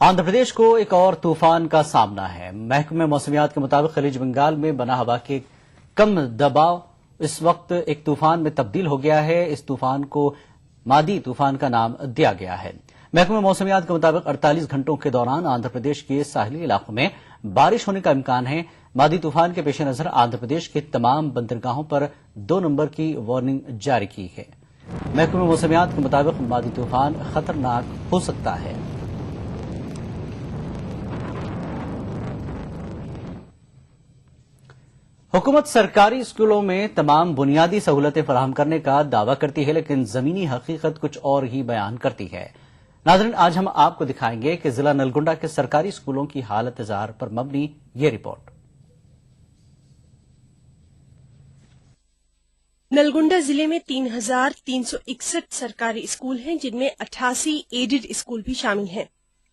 आंध्र प्रदेश को एक और तूफान का सामना है। महकमे मौसमियात के मुताबिक खलीज बंगाल में बना हवा के कम दबाव इस वक्त एक तूफान में तब्दील हो गया है। इस तूफान को मादी तूफान का नाम दिया गया है। महकमे मौसमियात के मुताबिक 48 घंटों के दौरान आंध्र प्रदेश के साहिली इलाकों में बारिश होने का इम्कान है। मादी तूफान के पेश नजर आंध्र प्रदेश के तमाम बंदरगाहों पर 2 नंबर की वार्निंग जारी की है। महकमे मौसमियात के मुताबिक मादी तूफान खतरनाक हो सकता है। हुकूमत सरकारी स्कूलों में तमाम बुनियादी सहूलतें फराहम करने का दावा करती है, लेकिन जमीनी हकीकत कुछ और ही बयान करती है। नाज़रीन, आज हम आपको दिखाएंगे कि जिला नलगुंडा के सरकारी स्कूलों की हालत जार पर मबनी ये रिपोर्ट। नलगुंडा जिले में 3,361 सरकारी स्कूल हैं, जिनमें 88 एडेड स्कूल भी शामिल हैं।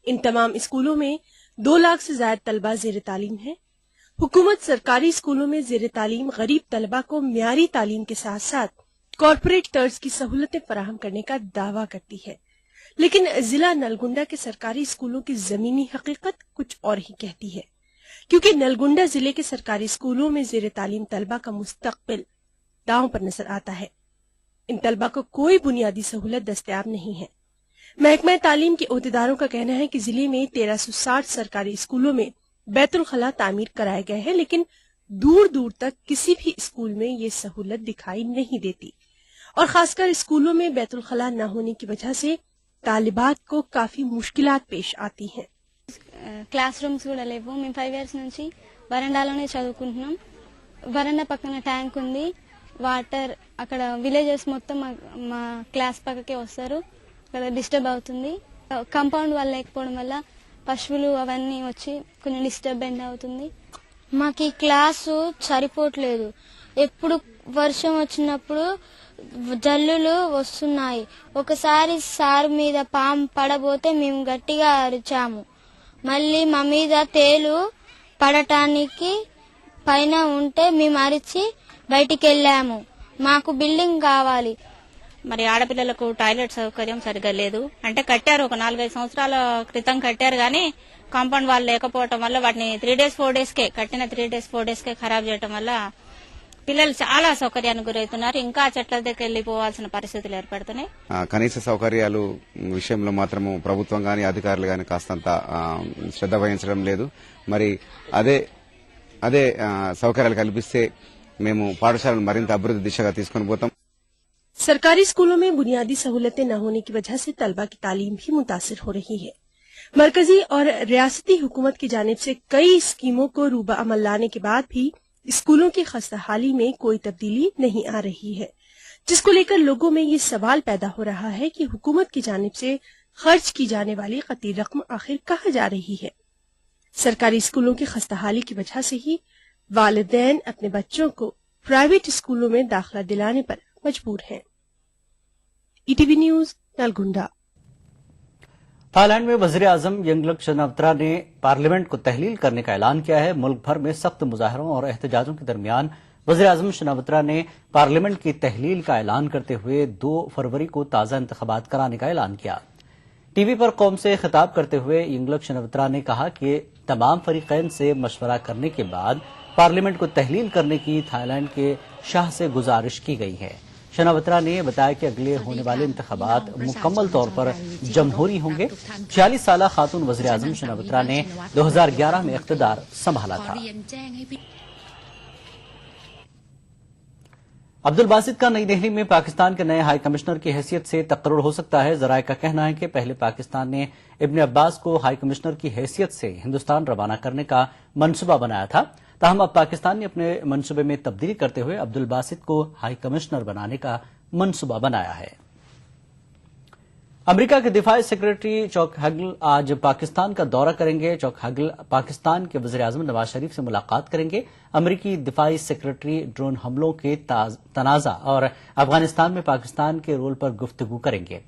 इन तमाम स्कूलों में 2 लाख से ज्यादा तलबा जेर तालीम है। हुकूमत सरकारी स्कूलों में जेर तालीम गरीब तलबा को म्यारी तालीम के साथ साथ कॉरपोरेट तर्ज की सहूलतें फराहम करने का दावा करती है, लेकिन जिला नलगुंडा के सरकारी स्कूलों की जमीनी हकीकत कुछ और ही कहती है, क्योंकि नलगुंडा जिले के सरकारी स्कूलों में जेर तालीम तलबा का मुस्तकबिल दांव पर नजर आता है। इन तलबा को कोई बुनियादी सहूलत दस्तयाब नहीं है। महकमा तालीम के ओहदेदारों का कहना है कि जिले में 1360 सरकारी स्कूलों में बैतुल खला तामीर कराए गए हैं, लेकिन दूर दूर तक किसी भी स्कूल में ये सहूलत दिखाई नहीं देती और खासकर स्कूलों में बैतुल खला न होने की वजह से तालिबात को काफी मुश्किलात पेश आती हैं। क्लास रूम्स కూడా లేవు। మేము 5 ఇయర్స్ నుంచి వరండాలోనే చదువుకుంటున్నాం। వరండా పక్కన ట్యాంక్ ఉంది, వాటర్ అక్కడ విలేజెస్ మొత్తం మా క్లాస్ పక్కకే వస్తారు, అక్కడ డిస్టర్బ్ అవుతుంది। కాంపౌండ్ వాల్ లేకపోవడం వల్ల పశువులు అవన్నీ వచ్చి కొంచెం డిస్టర్బెన్స్ అవుతుంది। మాకు ఈ క్లాసు సరిపోవట్లేదు। ఎప్పుడు వర్షం వచ్చినప్పుడు జల్లులు వస్తున్నాయి। ఒకసారి సార్ మీద పాము పడబోతే మేము గట్టిగా అరిచాము। మళ్ళీ మా మీద తేలు పడటానికి పైన ఉంటే మేము అరిచి బయటికి వెళ్ళాము। మాకు బిల్డింగ్ కావాలి। మరి ఆడపిల్లలకు టాయిలెట్ సౌకర్యం సరిగా లేదు। అంటే కట్టారు, ఒక 4-5 సంవత్సరాల క్రితం కట్టారు, కానీ కాంపౌండ్ వాల్ లేకపోవడం వల్ల వాటిని 3 days 4 days కే కట్టిన 3 days 4 days కే ఖరాబ్ చేయడం వల్ల పిల్లలు చాలా సౌకర్యానికి గురవుతున్నారు। ఇంకా చెట్ల దగ్గరికి వెళ్లిపోవాల్సిన పరిస్థితులు ఏర్పడుతున్నాయి। కనీస సౌకర్యాలు విషయంలో మాత్రము ప్రభుత్వం గాని అధికారులు గాని కాస్తంత శ్రద్ధ వహించడం లేదు। మరి అదే సౌకర్యాలు కల్పిస్తే మేము పాఠశాలను మరింత అభివృద్ధి దిశగా తీసుకొని పోతాం। सरकारी स्कूलों में बुनियादी सहूलतें न होने की वजह से तलबा की तालीम भी मुतासिर हो रही है। मरकजी और रियासती हुकूमत की जानिब से कई स्कीमों को रूबा अमल लाने के बाद भी स्कूलों की खस्ताहाली में कोई तब्दीली नहीं आ रही है, जिसको लेकर लोगों में ये सवाल पैदा हो रहा है कि हुकूमत की जानिब से खर्च की जाने वाली कती रकम आखिर कहाँ जा रही है। सरकारी स्कूलों की खस्ताहाली की वजह से ही वालिदैन अपने बच्चों को प्राइवेट स्कूलों में दाखिला दिलाने पर मजबूर हैं। ETV news Nalgonda. थाईलैंड में वजीर आजम यंगलक शेनावत्रा ने पार्लियामेंट को तहलील करने का ऐलान किया है। मुल्क भर में सख्त मुजाहरों और एहतजाजों के दरमियान वजीर आजम शेनावत्रा ने पार्लियामेंट की तहलील का ऐलान करते हुए 2 फरवरी को ताजा इंतखाबात कराने का ऐलान किया। टीवी पर कौम से खिताब करते हुए यंगलक शेनावत्रा ने कहा कि तमाम फरीकैन से मशवरा करने के बाद पार्लियामेंट को तहलील करने की थाईलैंड के शाह से गुजारिश की गई है। शेनावत्रा ने बताया कि अगले होने वाले इंतखाबात मुकम्मल तौर पर जमहूरी होंगे। 46 साल खातून वज़ीर आज़म शेनावत्रा ने 2011 में इख्तिदार संभाला था। अब्दुल बासित का नई दिल्ली में पाकिस्तान के नए हाई कमिश्नर की हैसियत से तकर्रुर हो सकता है। जराये का कहना है कि पहले पाकिस्तान ने इब्न अब्बास को हाई कमिश्नर की हैसियत से हिंदुस्तान रवाना करने का मंसूबा बनाया था, ताहम अब पाकिस्तान ने अपने मंसूबे में तब्दीली करते हुए अब्दुल बासित को हाई कमिश्नर बनाने का मंसूबा बनाया है। अमेरिका के दिफाई सेक्रेटरी चौक हगल आज पाकिस्तान का दौरा करेंगे। चौक हगल पाकिस्तान के वज़ीर आज़म नवाज शरीफ से मुलाकात करेंगे। अमेरिकी दिफाई सेक्रेटरी ड्रोन हमलों के तनाज़ा और अफगानिस्तान में पाकिस्तान के रोल पर गुफ्तगू करेंगे।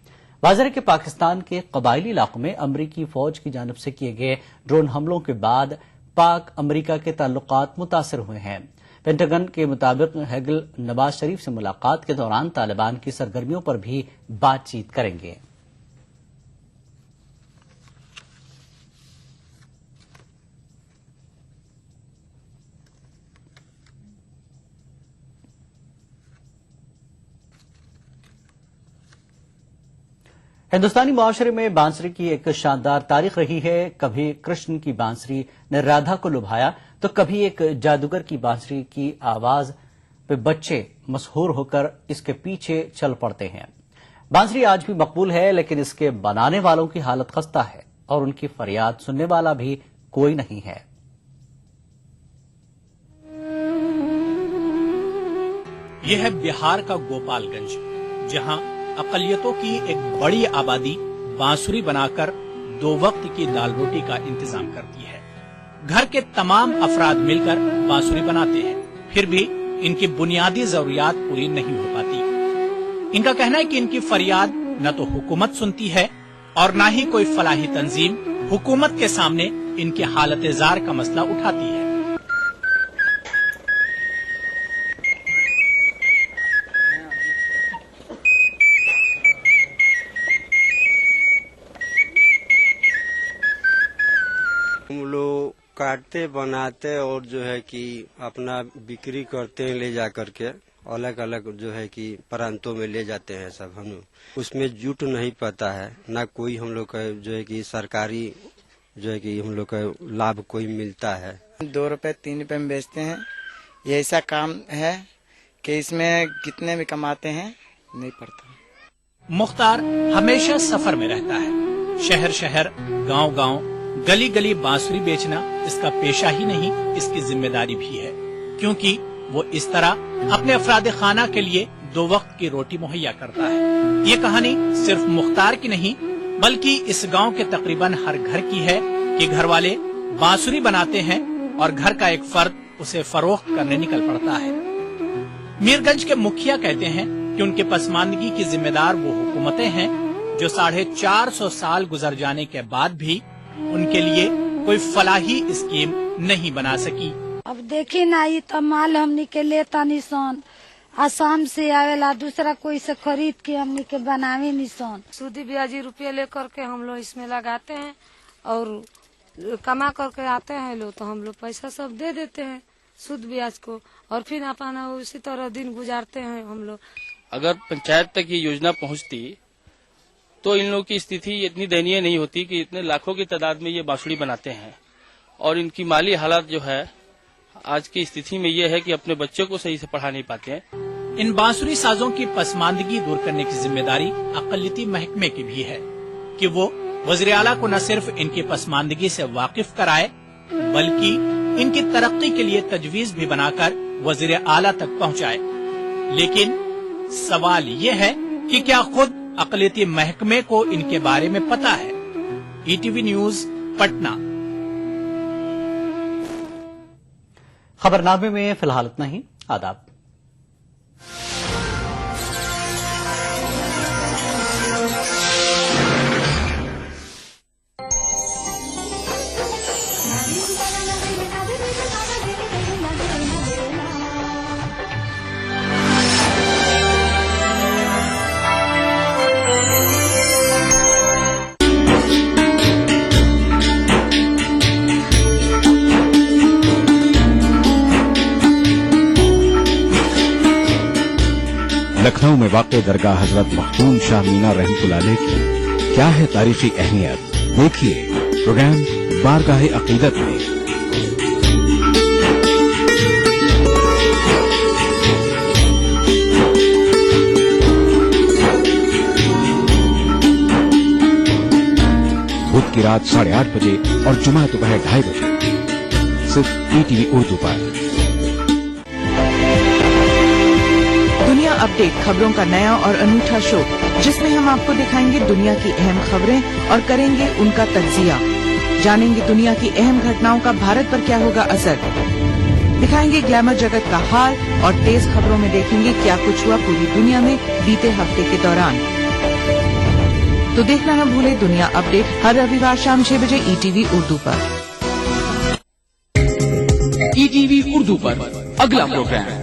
वाज़ेह है कि पाकिस्तान के कबायली इलाकों में अमेरिकी फौज की जानिब से किए गए ड्रोन हमलों के बाद पाक अमेरिका के ताल्लुकात मुतासिर हुए हैं। पेंटागन के मुताबिक हेगल नवाज शरीफ से मुलाकात के दौरान तालिबान की सरगर्मियों पर भी बातचीत करेंगे। हिंदुस्तानी माशरे में बांसुरी की एक शानदार तारीख रही है। कभी कृष्ण की बांसुरी ने राधा को लुभाया तो कभी एक जादूगर की बांसुरी की आवाज पे बच्चे मशहूर होकर इसके पीछे चल पड़ते हैं। बांसुरी आज भी मकबूल है, लेकिन इसके बनाने वालों की हालत खस्ता है और उनकी फरियाद सुनने वाला भी कोई नहीं है। यह है बिहार का गोपालगंज, जहां अकलियतों की एक बड़ी आबादी बांसुरी बनाकर 2 वक्त की दाल रोटी का इंतजाम करती है। घर के तमाम अफराद मिलकर बांसुरी बनाते हैं, फिर भी इनकी बुनियादी जरूरियात पूरी नहीं हो पाती। इनका कहना है कि इनकी फरियाद न तो हुकूमत सुनती है और न ही कोई फलाही तंजीम हुकूमत के सामने इनके हालत-ए-जार का मसला उठाती है। हम लोग काटते बनाते और जो है कि अपना बिक्री करते हैं, ले जा करके अलग अलग जो है कि प्रांतों में ले जाते हैं सब। हम उसमें जुट नहीं पाता है, ना कोई हम लोग का जो है कि सरकारी जो है कि हम लोग का लाभ कोई मिलता है। 2 रुपए 3 रुपए में बेचते हैं। ये ऐसा काम है कि इसमें कितने में कमाते हैं नहीं पड़ता। मुख्तार हमेशा सफर में रहता है। शहर शहर, गांव गांव, गली गली बांसुरी बेचना इसका पेशा ही नहीं, इसकी जिम्मेदारी भी है, क्योंकि वो इस तरह अपने अफराद खाना के लिए 2 वक्त की रोटी मुहैया करता है। ये कहानी सिर्फ मुख्तार की नहीं, बल्कि इस गांव के तकरीबन हर घर की है कि घर वाले बांसुरी बनाते हैं और घर का एक फर्द उसे फरोख्त करने निकल पड़ता है। मीरगंज के मुखिया कहते हैं कि उनके पसमानदगी की जिम्मेदार वो हुकूमतें हैं जो 450 साल गुजर जाने के बाद भी उनके लिए कोई फलाही स्कीम नहीं बना सकी। अब देखी ना, ये तो माल हमनी के लेता निशान आसाम से आवेला, दूसरा कोई से खरीद के हमनी के बनावे निशान। सूदी ब्याजी रुपये लेकर के हम लोग इसमें लगाते हैं और कमा करके आते हैं लोग, तो हम लोग पैसा सब दे देते हैं सूद ब्याज को, और फिर अपना उसी तरह दिन गुजारते हैं हम लोग। अगर पंचायत तक ये योजना पहुंचती तो इन लोगों की स्थिति इतनी दयनीय नहीं होती कि इतने लाखों की तादाद में ये बांसुरी बनाते हैं, और इनकी माली हालत जो है आज की स्थिति में ये है कि अपने बच्चों को सही से पढ़ा नहीं पाते हैं। इन बांसुरी साजों की पसमानदगी दूर करने की जिम्मेदारी अक़लियती महकमे की भी है कि वो वज़ीर आला को न सिर्फ इनकी पसमानदगी से वाकिफ कराए, बल्कि इनकी तरक्की के लिए तजवीज भी बनाकर वज़ीर आला तक पहुंचाए। लेकिन सवाल ये है कि क्या खुद अक़लियती महकमे को इनके बारे में पता है? ETV news, Patna. खबरनामे में फिलहाल इतना ही। आदाब। लखनऊ में वाक़ दरगाह हजरत मखदूम शाह मीना रहमतुल्लाह अलैह की क्या है तारीखी अहमियत, देखिए प्रोग्राम बारगाह अकीदत में। बुध की रात 8:30 बजे और जुमा दोपहर 2:30 बजे, सिर्फ ईटीवी उर्दू पर। दुनिया अपडेट, खबरों का नया और अनूठा शो, जिसमें हम आपको दिखाएंगे दुनिया की अहम खबरें और करेंगे उनका तज्जिया। जानेंगे दुनिया की अहम घटनाओं का भारत पर क्या होगा असर। दिखाएंगे ग्लैमर जगत का हाल और तेज खबरों में देखेंगे क्या कुछ हुआ पूरी दुनिया में बीते हफ्ते के दौरान। तो देखना न भूले दुनिया अपडेट हर रविवार शाम 6 बजे ईटीवी उर्दू पर। ईटीवी उर्दू पर अगला प्रोग्राम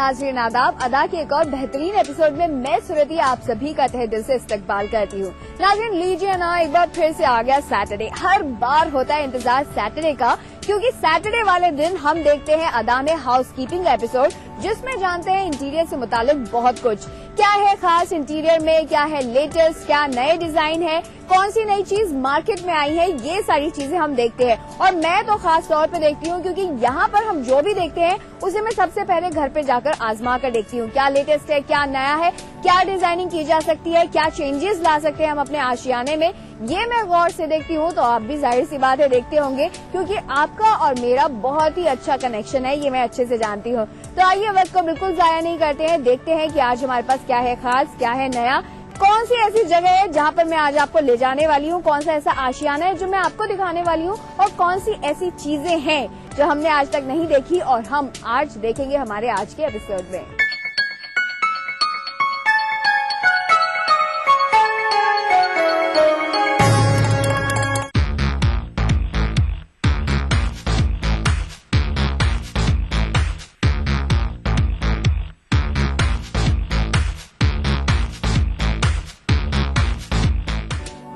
नाज़रीन आदाब। अदा के एक और बेहतरीन एपिसोड में मैं सुरती आप सभी का तहे दिल से इस्तकबाल करती हूँ। नाज़रीन लीजिए ना, एक बार फिर से आ गया सैटरडे। हर बार होता है इंतजार सैटरडे का, क्योंकि सैटरडे वाले दिन हम देखते हैं अदा में हाउसकीपिंग एपिसोड, जिसमें जानते हैं इंटीरियर से मुतालिक बहुत कुछ। क्या है खास इंटीरियर में, क्या है लेटेस्ट, क्या नए डिजाइन है, कौन सी नई चीज मार्केट में आई है, ये सारी चीजें हम देखते हैं। और मैं तो खास तौर पे देखती हूँ, क्योंकि यहाँ पर हम जो भी देखते हैं उसे मैं सबसे पहले घर पे जाकर आजमा कर देखती हूँ। क्या लेटेस्ट है, क्या नया है, क्या डिजाइनिंग की जा सकती है, क्या चेंजेस ला सकते हैं हम अपने आशियाने में, ये मैं गौर से देखती हूँ। तो आप भी जाहिर सी बात है देखते होंगे, क्योंकि आपका और मेरा बहुत ही अच्छा कनेक्शन है, ये मैं अच्छे से जानती हूँ। तो आइए वक्त को बिल्कुल जाया नहीं करते हैं, देखते हैं कि आज हमारे पास क्या है खास, क्या है नया, कौन सी ऐसी जगह है जहाँ पर मैं आज आपको ले जाने वाली हूँ, कौन सा ऐसा आशियाना है जो मैं आपको दिखाने वाली हूँ, और कौन सी ऐसी चीजें हैं जो हमने आज तक नहीं देखी और हम आज देखेंगे हमारे आज के एपिसोड में।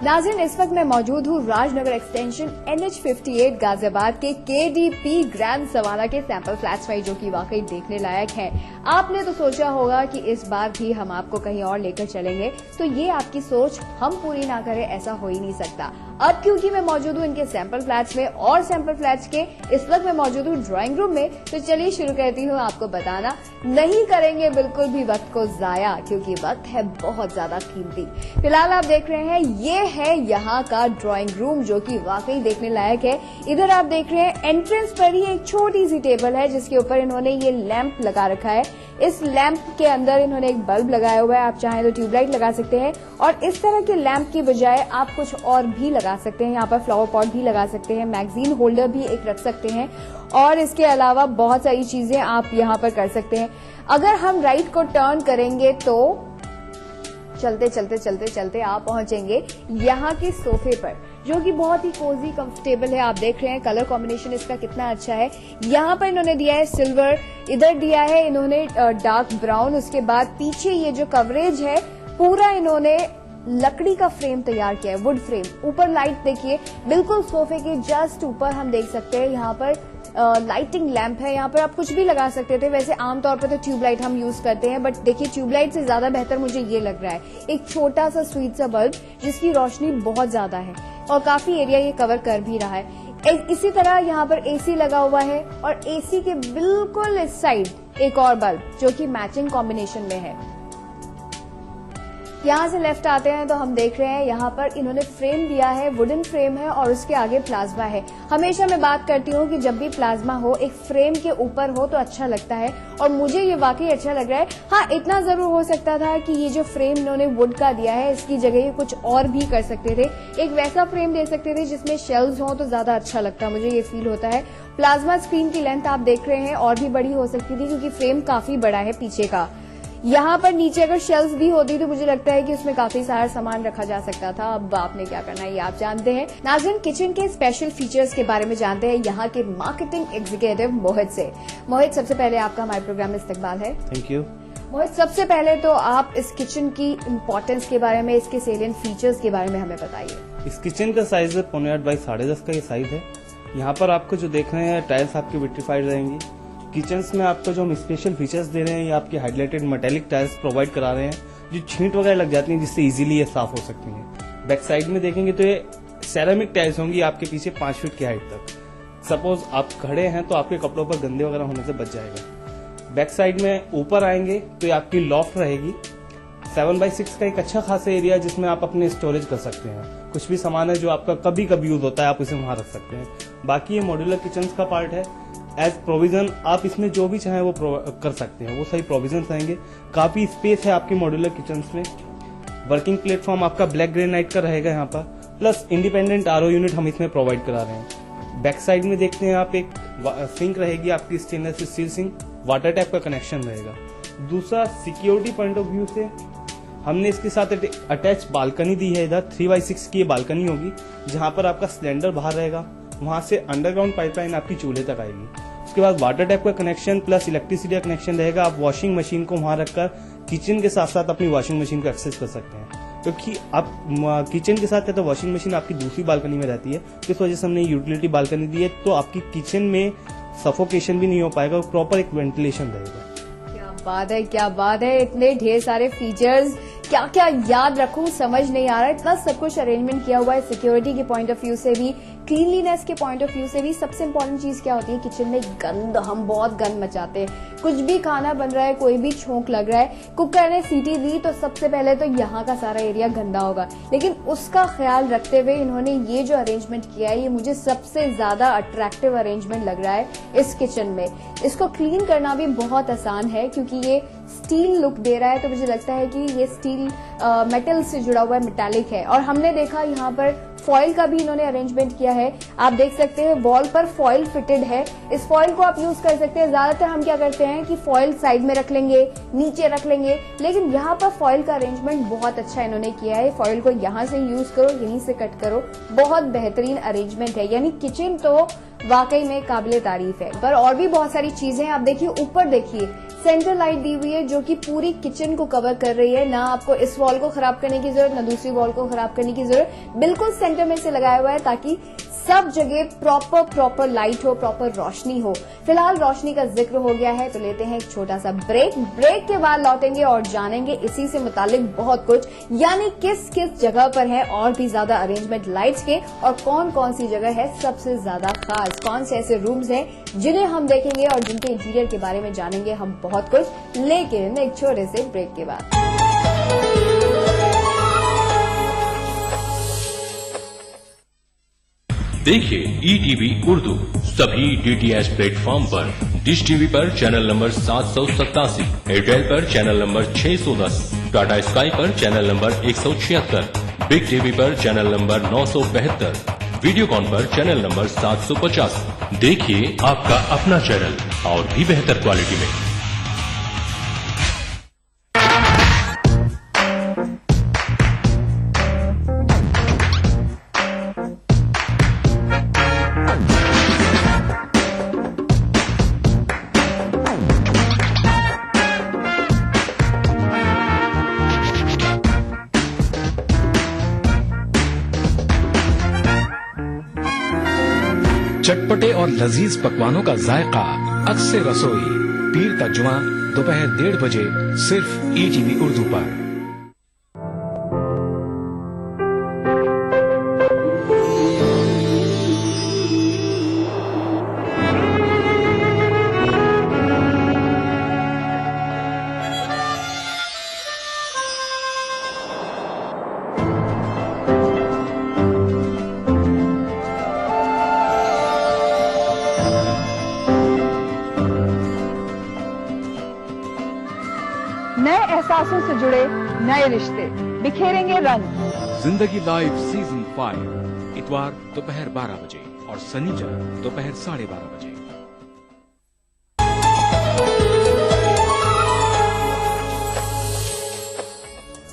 नाज़रीन, इस वक्त मैं मौजूद हूँ राजनगर एक्सटेंशन NH58 गाजियाबाद के KDP ग्रैंड सवाना के सैंपल फ्लैट्स में, जो कि वाकई देखने लायक है। आपने तो सोचा होगा कि इस बार भी हम आपको कहीं और लेकर चलेंगे, तो ये आपकी सोच हम पूरी ना करें ऐसा हो ही नहीं सकता। अब क्योंकि मैं मौजूद हूँ इनके सैंपल फ्लैट्स में और सैंपल फ्लैट्स के इस वक्त मैं मौजूद हूँ ड्राइंग रूम में, तो चलिए शुरू करती हूँ आपको बताना। नहीं करेंगे बिल्कुल भी वक्त को जाया, क्योंकि वक्त है बहुत ज्यादा कीमती। फिलहाल आप देख रहे हैं ये है यहाँ का ड्राइंग रूम, जो कि वाकई देखने लायक है। इधर आप देख रहे हैं एंट्रेंस पर ही एक छोटी सी टेबल है, जिसके ऊपर इन्होंने ये लैंप लगा रखा है। इस लैंप के अंदर इन्होंने एक बल्ब लगाया हुआ है, आप चाहें तो ट्यूबलाइट लगा सकते हैं। और इस तरह के लैंप की बजाय आप कुछ और भी लगा सकते हैं, यहाँ पर फ्लावर पॉट भी लगा सकते हैं, मैगजीन होल्डर भी एक रख सकते हैं, और इसके अलावा बहुत सारी चीजें आप यहाँ पर कर सकते हैं। अगर हम राइट को टर्न करेंगे तो चलते चलते चलते चलते आप पहुंचेंगे यहाँ के सोफे पर, जो कि बहुत ही कोजी कंफर्टेबल है। आप देख रहे हैं कलर कॉम्बिनेशन इसका कितना अच्छा है। यहाँ पर इन्होंने दिया है सिल्वर, इधर दिया है इन्होंने डार्क ब्राउन। उसके बाद पीछे ये जो कवरेज है पूरा इन्होंने लकड़ी का फ्रेम तैयार किया है, वुड फ्रेम। ऊपर लाइट देखिए, बिल्कुल सोफे के जस्ट ऊपर हम देख सकते हैं यहाँ पर लाइटिंग लैंप है। यहाँ पर आप कुछ भी लगा सकते थे, वैसे आमतौर पर तो ट्यूबलाइट हम यूज करते हैं, बट देखिए ट्यूबलाइट से ज्यादा बेहतर मुझे ये लग रहा है, एक छोटा सा स्वीट सा बल्ब जिसकी रोशनी बहुत ज्यादा है और काफी एरिया ये कवर कर भी रहा है। इसी तरह यहाँ पर एसी लगा हुआ है, और एसी के बिल्कुल इस साइड एक और बल्ब जो कि मैचिंग कॉम्बिनेशन में है। यहाँ से लेफ्ट आते हैं तो हम देख रहे हैं यहाँ पर इन्होंने फ्रेम दिया है, वुडन फ्रेम है, और उसके आगे प्लाज्मा है। हमेशा मैं बात करती हूँ कि जब भी प्लाज्मा हो एक फ्रेम के ऊपर हो तो अच्छा लगता है, और मुझे ये वाकई अच्छा लग रहा है। हाँ, इतना जरूर हो सकता था कि ये जो फ्रेम इन्होंने वुड का दिया है इसकी जगह ये कुछ और भी कर सकते थे, एक वैसा फ्रेम दे सकते थे जिसमें शेल्व्स हो तो ज्यादा अच्छा लगता, मुझे ये फील होता है। प्लाज्मा स्क्रीन की लेंथ आप देख रहे हैं और भी बड़ी हो सकती थी, क्योंकि फ्रेम काफी बड़ा है पीछे का। यहाँ पर नीचे अगर शेल्व्स भी होती तो मुझे लगता है कि उसमें काफी सारा सामान रखा जा सकता था। अब आपने क्या करना है ये आप जानते हैं। नाज़रीन, किचन के स्पेशल फीचर्स के बारे में जानते हैं यहाँ के मार्केटिंग एग्जीक्यूटिव मोहित से। मोहित, सबसे पहले आपका हमारे प्रोग्राम में इस्तकबाल है। Thank you. मोहित, सबसे पहले तो आप इस किचन की इम्पोर्टेंस के बारे में, इसके सेलियंट फीचर्स के बारे में हमें बताइए। इस किचन का साइज है 1.8 बाई 10.5 का ये साइज है। यहाँ पर आपको जो देख रहे हैं टाइल्स आपकी विट्रीफाइड रहेंगी। किचन्स में आपको जो हम स्पेशल फीचर्स दे रहे हैं, ये आपकी हाइड्रेटेड मेटेलिक टाइल्स प्रोवाइड करा रहे हैं, जो छींट वगैरह लग जाती हैं जिससे इजीली ये साफ हो सकती हैं। बैक साइड में देखेंगे तो ये सेरामिक टाइल्स होंगी आपके पीछे 5 फीट की हाइट तक। सपोज आप खड़े हैं तो आपके कपड़ों पर गंदे वगैरह होने से बच जाएगा। बैक साइड में ऊपर आएंगे तो ये आपकी लॉफ्ट रहेगी। 7x6 का एक अच्छा खासा एरिया है जिसमें आप अपने स्टोरेज कर सकते हैं। कुछ भी सामान है जो आपका कभी कभी यूज होता है आप इसे वहां रख सकते हैं। बाकी ये मॉड्यूलर किचन का पार्ट है। एज प्रोविजन आप इसमें जो भी चाहें वो कर सकते हैं, वो सही प्रोविजन रहेंगे। काफी स्पेस है आपकी मॉड्यूलर किचन में। वर्किंग प्लेटफॉर्म आपका ब्लैक ग्रेनाइट का रहेगा यहाँ पर, प्लस इंडिपेंडेंट आरओ यूनिट हम इसमें प्रोवाइड करा रहे हैं। बैक साइड में देखते हैं आप, एक सिंक रहेगी आपकी stainless steel sink, water tap का कनेक्शन रहेगा। दूसरा, सिक्योरिटी पॉइंट ऑफ व्यू से हमने इसके साथ अटैच बालकनी दी है। इधर 3x6 की बालकनी होगी जहां पर आपका सिलेंडर बाहर रहेगा, वहां से अंडरग्राउंड पाइपलाइन आपकी चूल्हे तक आएगी। उसके बाद वाटर टैप का कनेक्शन प्लस इलेक्ट्रिसिटी का कनेक्शन रहेगा। आप वॉशिंग मशीन को वहां रखकर किचन के साथ साथ अपनी वॉशिंग मशीन को एक्सेस कर सकते हैं, क्योंकि आप किचन के साथ तो वॉशिंग मशीन आपकी दूसरी बालकनी में रहती है, तो इस वजह से हमने यूटिलिटी बालकनी दी है, तो आपकी किचन में सफोकेशन भी नहीं हो पाएगा और प्रॉपर एक वेंटिलेशन रहेगा। क्या बात है, इतने ढेर सारे फीचर्स, क्या क्या याद रखूं समझ नहीं आ रहा। इतना सब कुछ अरेंजमेंट किया हुआ है, सिक्योरिटी के पॉइंट ऑफ व्यू से भी, क्लीनलीनेस के पॉइंट ऑफ व्यू से भी। सबसे इम्पोर्टेंट चीज क्या होती है, किचन में गंद, हम बहुत गंद मचाते हैं। कुछ भी खाना बन रहा है, कोई भी छोंक लग रहा है, कुकर ने सीटी दी तो सबसे पहले तो यहाँ का सारा एरिया गंदा होगा, लेकिन उसका ख्याल रखते हुए इन्होंने ये जो अरेंजमेंट किया है, ये मुझे सबसे ज्यादा अट्रैक्टिव अरेंजमेंट लग रहा है इस किचन में। इसको क्लीन करना भी बहुत आसान है, क्योंकि ये स्टील लुक दे रहा है, तो मुझे लगता है कि ये स्टील मेटल से जुड़ा हुआ है, मेटालिक है। और हमने देखा यहाँ पर फॉइल का भी इन्होंने अरेंजमेंट किया है। आप देख सकते हैं वॉल पर फॉइल फिटेड है। इस फॉइल को आप यूज कर सकते हैं। ज्यादातर हम क्या करते हैं कि फॉइल साइड में रख लेंगे, नीचे रख लेंगे, लेकिन यहाँ पर फॉइल का अरेंजमेंट बहुत अच्छा इन्होंने किया है। फॉइल को यहाँ से यूज करो, यहीं से कट करो, बहुत बेहतरीन अरेंजमेंट है। यानी किचन तो वाकई में काबिले तारीफ है। पर और भी बहुत सारी चीजें आप देखिए, ऊपर देखिए सेंटर लाइट दी हुई है, जो कि पूरी किचन को कवर कर रही है। ना आपको इस वॉल को खराब करने की जरूरत, ना दूसरी वॉल को खराब करने की जरूरत, बिल्कुल सेंटर में से लगाया हुआ है, ताकि सब जगह प्रॉपर लाइट हो, प्रॉपर रोशनी हो। फिलहाल रोशनी का जिक्र हो गया है, तो लेते हैं एक छोटा सा ब्रेक। ब्रेक के बाद लौटेंगे और जानेंगे इसी से मुतालिक बहुत कुछ, यानी किस किस जगह पर है और भी ज्यादा अरेंजमेंट लाइट्स के, और कौन कौन सी जगह है सबसे ज्यादा खास, कौन से ऐसे रूम्स हैं जिन्हें हम देखेंगे और जिनके इंटीरियर के बारे में जानेंगे हम बहुत कुछ, लेकिन एक छोटे से ब्रेक के बाद। देखिए ETV उर्दू सभी DTH प्लेटफॉर्म पर। डिश टीवी पर चैनल नंबर 787, एयरटेल पर चैनल नंबर 610, टाटा स्काई पर चैनल नंबर 176, बिग टीवी पर चैनल नंबर 972, वीडियोकॉन पर चैनल नंबर 750। देखिए आपका अपना चैनल और भी बेहतर क्वालिटी में। चटपटे और लजीज पकवानों का जायका, अक्सर रसोई, पीर का जुमा दोपहर 1:30 बजे सिर्फ ETV उर्दू पर। नए एहसासों से जुड़े नए रिश्ते बिखेरेंगे रंग। जिंदगी लाइव सीजन 5 इतवार दोपहर 12 बजे और शनिवार दोपहर 12:30 बजे।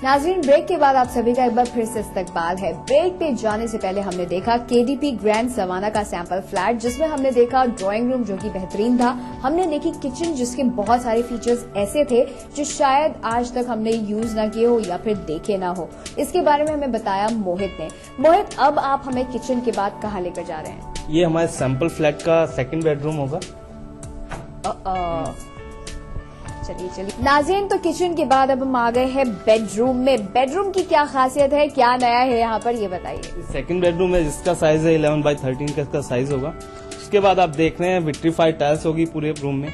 नाज़रीन, ब्रेक के बाद आप सभी का एक बार फिर से इस्तकबाल है। ब्रेक पे जाने से पहले हमने देखा KDP ग्रैंड सवाना का सैंपल फ्लैट, जिसमें हमने देखा ड्राइंग रूम जो कि बेहतरीन था। हमने देखी किचन, जिसके बहुत सारे फीचर्स ऐसे थे जो शायद आज तक हमने यूज ना किए हो या फिर देखे ना हो। इसके बारे में हमें बताया मोहित ने। मोहित, अब आप हमें किचन के बाद कहाँ लेकर जा रहे हैं? ये हमारे सैंपल फ्लैट का 2nd बेडरूम होगा। चलिए नाज़रीन, तो किचन के बाद अब हम आ गए हैं बेडरूम में। बेडरूम की क्या खासियत है, क्या नया है यहाँ पर, ये बताइए। 2nd बेडरूम है, जिसका साइज है 11x13 का इसका साइज होगा। उसके बाद आप देख रहे हैं विट्रीफाइड टाइल्स होगी पूरे रूम में।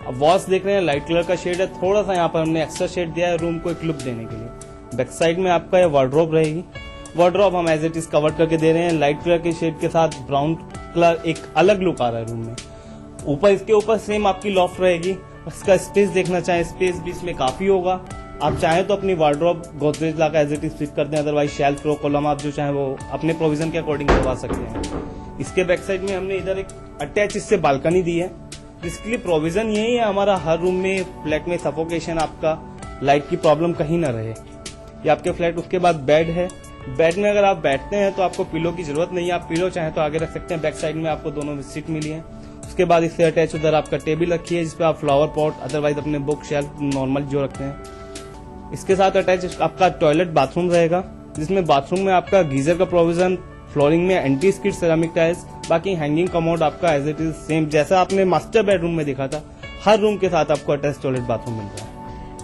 अब वॉल्स देख रहे हैं लाइट कलर का शेड है, थोड़ा सा यहाँ पर हमने एक्स्ट्रा शेड दिया है रूम को एक लुक देने के लिए। बैक साइड में आपका ये वार्डरोब रहेगी। वार्डरोब हम एज इट इज कवर करके दे रहे हैं लाइट कलर के शेड के साथ। ब्राउन कलर एक अलग लुक आ रहा है रूम में। ऊपर इसके ऊपर सेम आपकी लॉफ्ट रहेगी। इसका स्पेस देखना चाहें, स्पेस भी इसमें काफी होगा। आप चाहें तो अपनी wardrobe Godrej locker as it is fit कर दें, अदरवाइज शेल्फ रो कॉलम आप जो चाहें वो अपने प्रोविजन के अकॉर्डिंग करवा सकते हैं। इसके बैक साइड में हमने इधर एक अटैच इससे बालकनी दी है, जिसके लिए प्रोविजन यही है हमारा हर रूम में फ्लैट में सफोकेशन, आपका लाइट की प्रॉब्लम कहीं ना रहे। ये आपके फ्लैट। उसके बाद बेड है। बेड में अगर आप बैठते हैं तो आपको पिलो की जरूरत नहीं है, आप पिलो चाहें तो आगे रख सकते हैं। बैक साइड में आपको दोनों सीट मिली है। उसके उसके बाद इससे अटैच उधर आपका टेबल रखी है जिसपे आप फ्लावर पॉट अदरवाइज अपने बुक शेल्फ नॉर्मल जो रखते हैं। इसके साथ अटैच आपका टॉयलेट बाथरूम रहेगा, जिसमें बाथरूम में आपका गीजर का प्रोविजन, फ्लोरिंग में एंटी स्किड सेरामिक टाइल्स, बाकी हैंगिंग कमोड आपका एज इट इज सेम जैसा आपने मास्टर बेडरूम में देखा था। हर रूम के साथ आपको अटैच टॉयलेट बाथरूम मिल रहा है।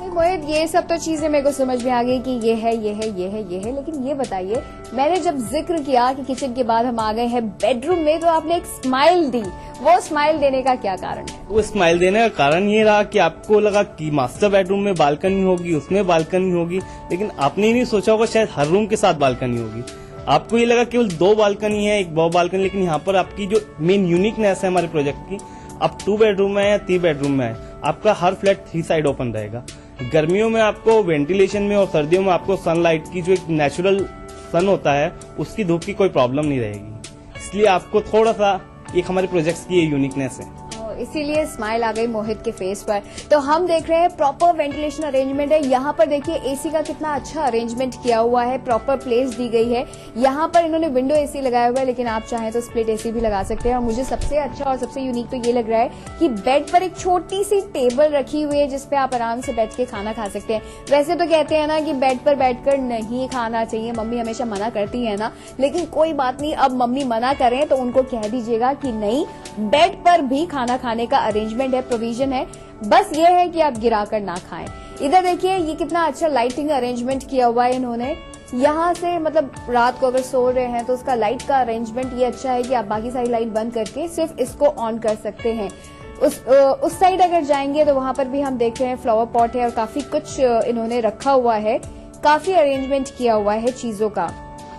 मोहित, ये सब तो चीजें मेरे को समझ में आ गई कि ये है, लेकिन ये बताइए, मैंने जब जिक्र किया कि किचन के बाद हम आ गए हैं बेडरूम में, तो आपने एक स्माइल दी। वो स्माइल देने का क्या कारण है? वो स्माइल देने का कारण ये रहा कि आपको लगा कि मास्टर बेडरूम में बालकनी होगी, उसमें बालकनी होगी, लेकिन आपने नहीं सोचा होगा शायद हर रूम के साथ बालकनी होगी। आपको ये लगा केवल 2 बालकनी है, एक बॉ बालकनी, लेकिन यहाँ पर आपकी जो मेन यूनिकनेस है हमारे प्रोजेक्ट की, अब 2 बेडरूम में है या 3 बेडरूम में है, आपका हर फ्लैट 3 साइड ओपन रहेगा। गर्मियों में आपको वेंटिलेशन में और सर्दियों में आपको सनलाइट की जो एक नेचुरल सन होता है उसकी धूप की कोई प्रॉब्लम नहीं रहेगी। इसलिए आपको थोड़ा सा एक हमारे प्रोजेक्ट्स की ये यूनिकनेस है, इसीलिए स्माइल आ गई मोहित के फेस पर। तो हम देख रहे हैं प्रॉपर वेंटिलेशन अरेंजमेंट है। यहाँ पर देखिए एसी का कितना अच्छा अरेंजमेंट किया हुआ है, प्रॉपर प्लेस दी गई है। यहाँ पर इन्होंने विंडो एसी लगाया हुआ है, लेकिन आप चाहें तो स्प्लिट एसी भी लगा सकते हैं। और मुझे सबसे अच्छा और सबसे यूनिक तो ये लग रहा है कि बेड पर एक छोटी सी टेबल रखी हुई है जिसपे आप आराम से बैठ के खाना खा सकते हैं। वैसे तो कहते हैं ना कि बेड पर बैठकर नहीं खाना चाहिए, मम्मी हमेशा मना करती है ना, लेकिन कोई बात नहीं, अब मम्मी मना करें तो उनको कह दीजिएगा कि नहीं, बेड पर भी खाना खाने का अरेंजमेंट है, प्रोविजन है, बस ये है कि आप गिराकर ना खाएं। इधर देखिए ये कितना अच्छा लाइटिंग अरेंजमेंट किया हुआ है इन्होंने। यहाँ से मतलब रात को अगर सो रहे हैं तो उसका लाइट का अरेंजमेंट ये अच्छा है कि आप बाकी सारी लाइट बंद करके सिर्फ इसको ऑन कर सकते हैं। उस साइड अगर जाएंगे तो वहां पर भी हम देख रहे हैं फ्लावर पॉट है और काफी कुछ इन्होंने रखा हुआ है, काफी अरेंजमेंट किया हुआ है चीजों का।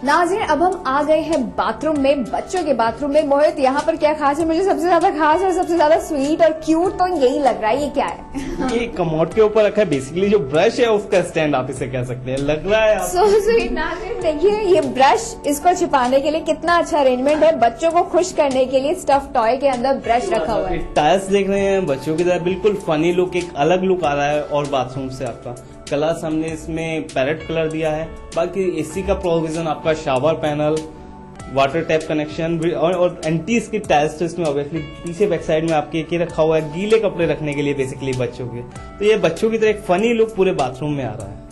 नाज़रीन, अब हम आ गए हैं बाथरूम में, बच्चों के बाथरूम में। मोहित, यहाँ पर क्या खास है? मुझे सबसे ज्यादा खास और सबसे ज्यादा स्वीट और क्यूट तो यही लग रहा है। ये क्या है? ये कमोड के ऊपर रखा है, बेसिकली जो ब्रश है उसका स्टैंड आप इसे कह सकते हैं, लग रहा है सो स्वीट। नाज़रीन देखिए ये ब्रश, इसको छिपाने के लिए कितना अच्छा अरेंजमेंट है। बच्चों को खुश करने के लिए स्टफ टॉय के अंदर ब्रश रखा हुआ है। टाइल्स देख रहे हैं बच्चों की तरह, बिल्कुल फनी लुक, एक अलग लुक आ रहा है। और बाथरूम से आपका कलर्स हमने इसमें पैरेट कलर दिया है। बाकी एसी का प्रोविजन, आपका shower panel, water tap connection और एंटी स्किड टाइल्स तो इसमें ऑब्वियसली पीछे बैक साइड में आपके एक रखा हुआ है गीले कपड़े रखने के लिए बेसिकली बच्चों के। तो ये बच्चों की तरह एक फनी लुक पूरे बाथरूम में आ रहा है।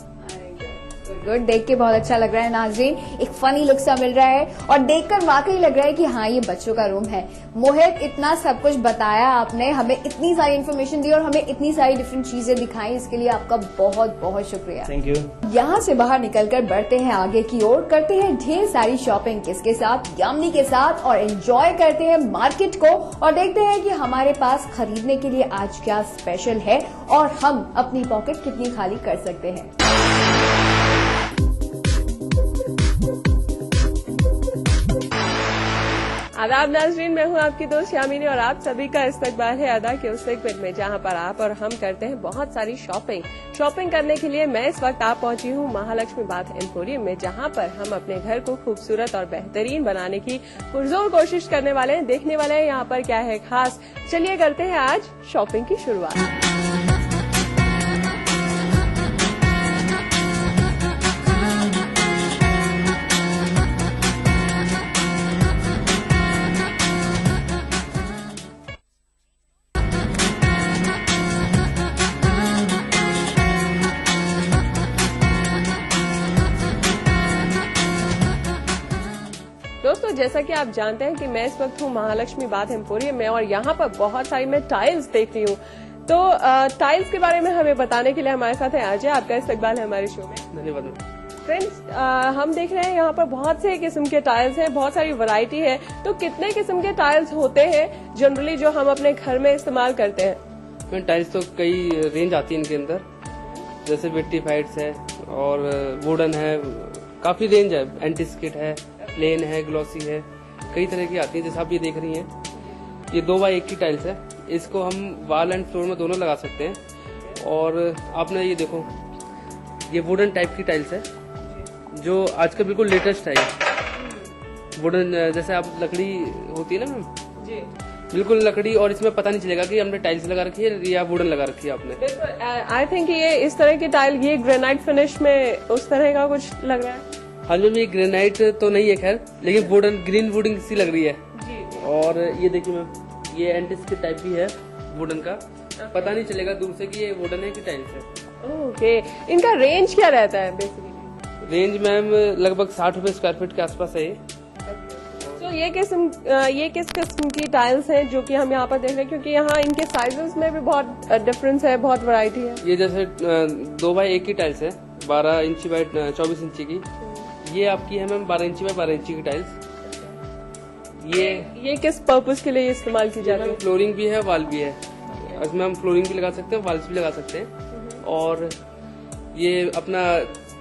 गुड, देख के बहुत अच्छा लग रहा है नाज़रीन, एक फनी लुक सा मिल रहा है और देखकर वाकई लग रहा है कि हाँ ये बच्चों का रूम है। मोहित, इतना सब कुछ बताया आपने, हमें इतनी सारी इन्फॉर्मेशन दी और हमें इतनी सारी डिफरेंट चीजें दिखाई, इसके लिए आपका बहुत बहुत शुक्रिया। Thank you. यहाँ से बाहर निकलकर बढ़ते हैं आगे की ओर, करते हैं ढेर सारी शॉपिंग, किसके साथ? यामिनी के साथ, और एंजॉय करते हैं मार्केट को और देखते हैं कि हमारे पास खरीदने के लिए आज क्या स्पेशल है और हम अपनी पॉकेट कितनी खाली कर सकते हैं। आदाब नाज़रीन, मैं हूं आपकी दोस्त यामिनी और आप सभी का इस्तकबाल है अदा के उस सेगमेंट में जहां पर आप और हम करते हैं बहुत सारी शॉपिंग करने के लिए मैं इस वक्त आप पहुंची हूं महालक्ष्मी बाथ एम्पोरियम में, जहां पर हम अपने घर को खूबसूरत और बेहतरीन बनाने की पुरजोर कोशिश करने वाले हैं। देखने वाले हैं यहाँ पर क्या है खास। चलिए करते हैं आज शॉपिंग की शुरुआत। दोस्तों, जैसा कि आप जानते हैं कि मैं इस वक्त हूँ महालक्ष्मी बाथ एम्पोरियम में और यहाँ पर बहुत सारी मैं टाइल्स देख रही हूँ। तो टाइल्स के बारे में हमें बताने के लिए हमारे साथ है अजय, आपका इस्तकबाल है हमारे शो में। धन्यवाद। फ्रेंड्स, हम देख रहे हैं यहाँ पर बहुत से किस्म के टाइल्स हैं, बहुत सारी वैरायटी है। तो कितने किस्म के टाइल्स होते हैं जनरली जो हम अपने घर में इस्तेमाल करते हैं? टाइल्स तो कई रेंज आती है इनके अंदर, जैसे विट्रीफाइड्स है और वुडन है, काफी रेंज है, एंटी स्किड है, प्लेन है, ग्लॉसी है, कई तरह की आती है। जैसे आप ये देख रही हैं, ये 2x1 की टाइल्स है, इसको हम वॉल एंड फ्लोर में दोनों लगा सकते हैं। और आपने ये देखो, ये वुडन टाइप की टाइल्स है जो आजकल बिल्कुल लेटेस्ट है। वुडन जैसे आप लकड़ी होती है ना मैम जी, बिल्कुल लकड़ी, और इसमें पता नहीं चलेगा कि हमने टाइल्स लगा रखी है या वुडन लगा रखी है आपने। आई थिंक ये इस तरह की टाइल, ये ग्रेनाइट फिनिश में उस तरह का कुछ लग रहा है। हाँ मैम, ये ग्रेनाइट तो नहीं है खैर, लेकिन वुडन, ग्रीन वुडन सी लग रही है जी। और ये देखिए मैम, ये एंटीस्किड टाइप भी है वुडन का, पता नहीं चलेगा दूर से कि ये वुडन है कि टाइल्स है। ओके, इनका रेंज क्या रहता है बेसिकली? रेंज मैम लगभग 60 रुपए स्क्वायर फीट के आसपास है ये। तो ये किस किस्म की टाइल्स हैं जो कि हम यहाँ पर देख रहे हैं, क्योंकि यहाँ इनके साइजेस में भी बहुत डिफरेंस है, बहुत वैरायटी है। ये जैसे 2x1 की टाइल्स है, 12 इंची बाय 24 इंची की। ये आपकी है मैम 12 इंची बाय 12 इंची की टाइल्स। ये किस पर्पस के लिए इस्तेमाल की जाती है? फ्लोरिंग भी है, वॉल भी है। इसमें हम फ्लोरिंग भी लगा सकते हैं, वॉल्स भी लगा सकते हैं। और ये अपना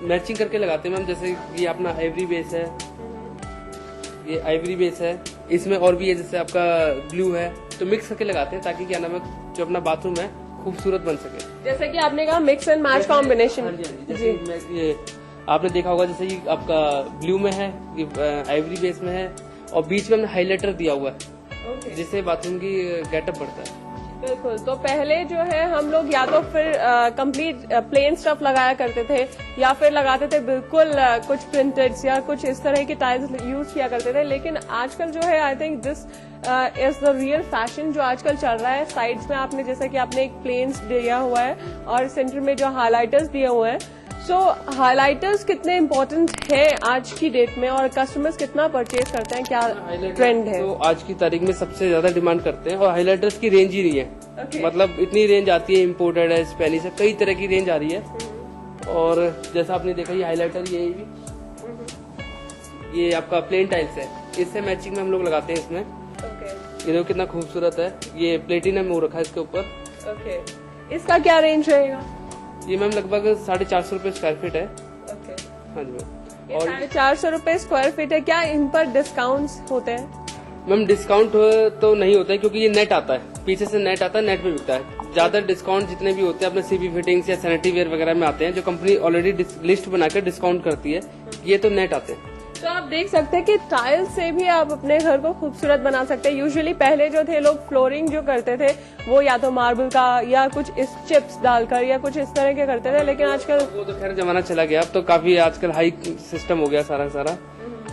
मैचिंग करके लगाते हैं मैम, जैसे ये अपना आइवरी बेस है, ये आइवरी बेस है, इसमें और भी है जैसे आपका ब्लू है, तो मिक्स करके लगाते हैं ताकि क्या नाम है जो अपना बाथरूम है खूबसूरत बन सके। जैसे कि आपने कहा मिक्स एंड मैच कॉम्बिनेशन। ये आपने देखा होगा जैसे ये आपका ब्लू में है, ये आइवरी बेस में है, और बीच में हमने हाईलाइटर दिया हुआ है जिससे बाथरूम की गेटअप बढ़ता है। बिल्कुल, तो पहले जो है हम लोग या तो फिर कंप्लीट प्लेन स्टफ लगाया करते थे या फिर लगाते थे बिल्कुल कुछ प्रिंटेड या कुछ इस तरह की टाइल्स यूज किया करते थे। लेकिन आजकल जो है I think this is the real fashion जो आजकल चल रहा है। साइड्स में आपने जैसा कि आपने एक प्लेन्स दिया हुआ है और सेंटर में जो हाईलाइटर्स दिए हुए हैं। सो हाईलाइटर्स कितने इम्पोर्टेंट है आज की डेट में और कस्टमर्स कितना परचेज करते हैं, क्या ट्रेंड है? तो आज की तारीख में सबसे ज्यादा डिमांड करते हैं और हाईलाइटर्स की रेंज ही नहीं है। मतलब इतनी रेंज आती है, इम्पोर्टेड है, स्पेनिश है, कई तरह की रेंज आ रही है। और जैसा आपने देखा ये हाईलाइटर ये भी, ये आपका प्लेन टाइल्स है, इससे मैचिंग में हम लोग लगाते हैं इसमें। ये देखो कितना खूबसूरत है, ये प्लेटिनम हो रखा है इसके ऊपर। इसका क्या रेंज रहेगा? ये मैम लगभग 450 रुपए स्क्वायर फीट है। हाँ जी मैम। और 450 रुपए स्क्वायर फीट है, क्या इन पर डिस्काउंट्स होते हैं? मैम डिस्काउंट तो नहीं होता है क्योंकि ये नेट आता है, पीछे से नेट आता है, नेट पे बिकता है। ज्यादा डिस्काउंट जितने भी होते हैं अपने सीपी फिटिंग्स या सैनिटरी वेयर वगैरह में आते हैं, जो कंपनी ऑलरेडी लिस्ट बनाकर डिस्काउंट करती है, ये तो नेट आते हैं। तो आप देख सकते हैं कि टाइल्स से भी आप अपने घर को खूबसूरत बना सकते हैं। यूजुअली पहले जो थे लोग फ्लोरिंग जो करते थे वो या तो मार्बल का या कुछ इस चिप्स डालकर या कुछ इस तरह के करते थे, लेकिन आजकल वो तो खैर जमाना चला गया। अब तो काफी आजकल हाई सिस्टम हो गया सारा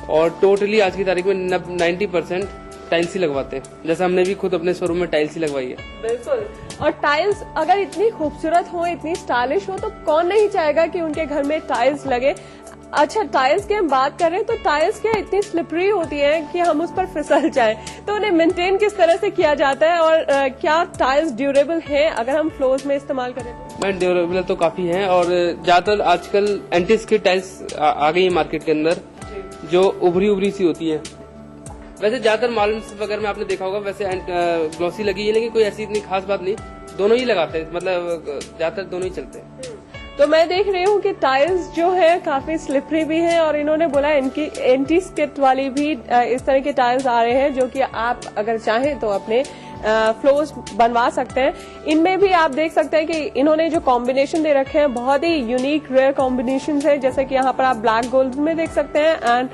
और टोटली आज की तारीख में 90% टाइल्स ही लगवाते हैं। जैसे हमने भी खुद अपने शोरूम में टाइल्स ही लगवाई है। बिल्कुल, और टाइल्स अगर इतनी खूबसूरत हो, इतनी स्टाइलिश हो, तो कौन नहीं चाहेगा कि उनके घर में टाइल्स लगे। अच्छा, टाइल्स की हम बात करें तो टाइल्स क्या इतनी स्लिपरी होती हैं कि हम उस पर फिसल जाएं, तो उन्हें मेंटेन किस तरह से किया जाता है और क्या टाइल्स ड्यूरेबल हैं अगर हम फ्लोर्स में इस्तेमाल करें तो? मैम ड्यूरेबल तो काफी है और ज्यादातर आजकल एंटीस्किड टाइल्स आ गई है मार्केट के अंदर, जो उभरी सी होती है। वैसे ज्यादातर मालूम्स वगैरह में आपने देखा होगा वैसे ग्लॉसी लगी है, लेकिन कोई ऐसी इतनी खास बात नहीं, दोनों ही लगाते हैं, मतलब ज्यादातर दोनों ही चलते हैं। तो मैं देख रही हूँ कि टाइल्स जो है काफी स्लिपरी भी हैं और इन्होंने बोला इनकी एंटी स्किड वाली भी इस तरह के टाइल्स आ रहे हैं जो कि आप अगर चाहें तो अपने फ्लोर्स बनवा सकते हैं। इनमें भी आप देख सकते हैं कि इन्होंने जो कॉम्बिनेशन दे रखे हैं बहुत ही यूनिक रेयर कॉम्बिनेशन है, जैसे कि यहाँ पर आप ब्लैक गोल्ड में देख सकते हैं एंड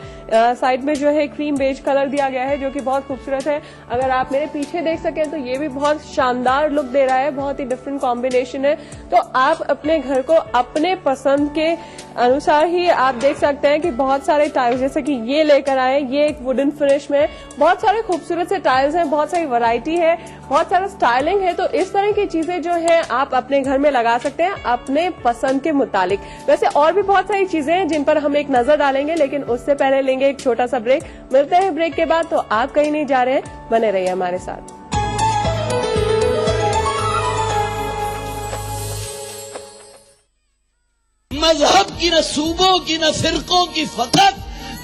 साइड में जो है क्रीम बेज कलर दिया गया है जो कि बहुत खूबसूरत है। अगर आप मेरे पीछे देख सकें तो ये भी बहुत शानदार लुक दे रहा है, बहुत ही डिफरेंट कॉम्बिनेशन है। तो आप अपने घर को अपने पसंद के अनुसार ही आप देख सकते हैं कि बहुत सारे टाइल्स जैसे कि ये लेकर आए, ये एक वुडन फिनिश में, बहुत सारे खूबसूरत से टाइल्स हैं, बहुत सारी वैरायटी है, बहुत सारा स्टाइलिंग है। तो इस तरह की चीजें जो है आप अपने घर में लगा सकते हैं अपने पसंद के मुताबिक। वैसे और भी बहुत सारी चीजें हैं जिन पर हम एक नजर डालेंगे, लेकिन उससे पहले लेंगे एक छोटा सा ब्रेक। मिलते हैं ब्रेक के बाद, तो आप कहीं नहीं जा रहे हैं, बने रहिए हमारे साथ। मजहब की न सूबों की न फिरकों की फकत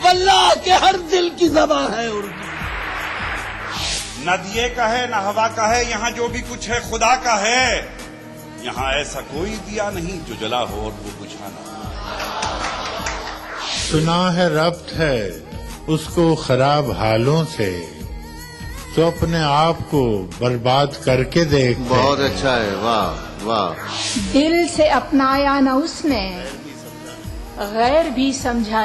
वल्लाह के हर दिल की ज़बान है उर्दू। न दिए का है न हवा का है, यहाँ जो भी कुछ है खुदा का है। यहाँ ऐसा कोई दिया नहीं जो जला हो और वो बुझाना। सुना है रब्त है उसको खराब हालों से, तो अपने आप को बर्बाद करके देख। बहुत अच्छा है, वाह वाह। दिल से अपनाया न उसने, गैर भी समझा